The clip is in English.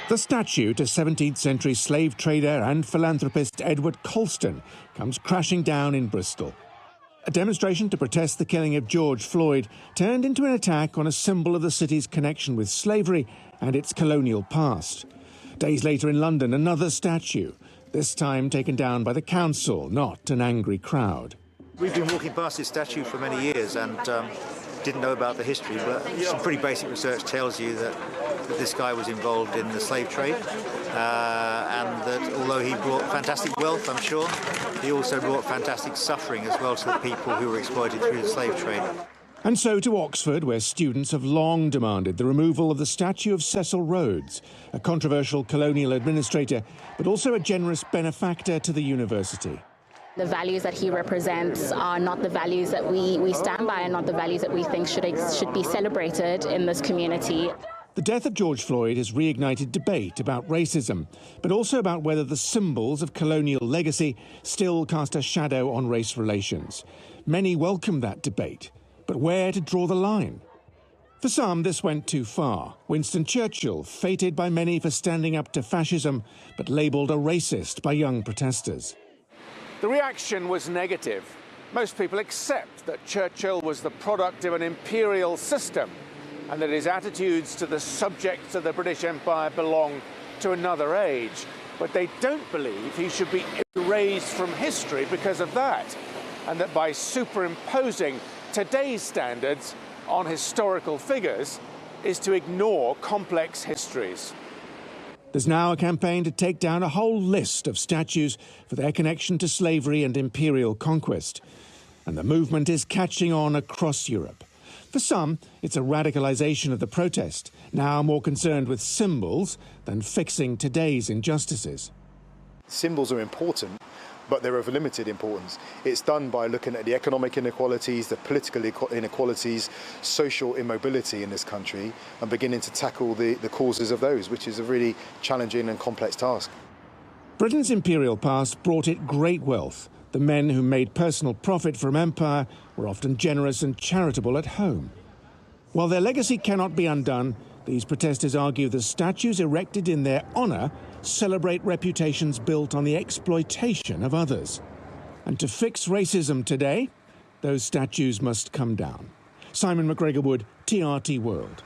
The statue to 17th century slave trader and philanthropist Edward Colston comes crashing down in Bristol. A demonstration to protest the killing of George Floyd turned into an attack on a symbol of the city's connection with slavery and its colonial past. Days later in London, another statue, this time taken down by the council, not an angry crowd. We've been walking past this statue for many years and didn't know about the history, but some pretty basic research tells you that this guy was involved in the slave trade and that although he brought fantastic wealth, I'm sure, he also brought fantastic suffering as well to the people who were exploited through the slave trade. And so to Oxford, where students have long demanded the removal of the statue of Cecil Rhodes, a controversial colonial administrator, but also a generous benefactor to the university. The values that he represents are not the values that we stand by and not the values that we think should be celebrated in this community. The death of George Floyd has reignited debate about racism, but also about whether the symbols of colonial legacy still cast a shadow on race relations. Many welcome that debate, but where to draw the line? For some, this went too far. Winston Churchill, feted by many for standing up to fascism, but labelled a racist by young protesters. The reaction was negative. Most people accept that Churchill was the product of an imperial system and that his attitudes to the subjects of the British Empire belong to another age. But they don't believe he should be erased from history because of that, and that by superimposing today's standards on historical figures is to ignore complex histories. There's now a campaign to take down a whole list of statues for their connection to slavery and imperial conquest. And the movement is catching on across Europe. For some, it's a radicalization of the protest, now more concerned with symbols than fixing today's injustices. Symbols are important, but they're of limited importance. It's done by looking at the economic inequalities, the political inequalities, social immobility in this country, and beginning to tackle the causes of those, which is a really challenging and complex task. Britain's imperial past brought it great wealth. The men who made personal profit from empire were often generous and charitable at home. While their legacy cannot be undone, these protesters argue the statues erected in their honour celebrate reputations built on the exploitation of others. And to fix racism today, those statues must come down. Simon McGregor-Wood, TRT World.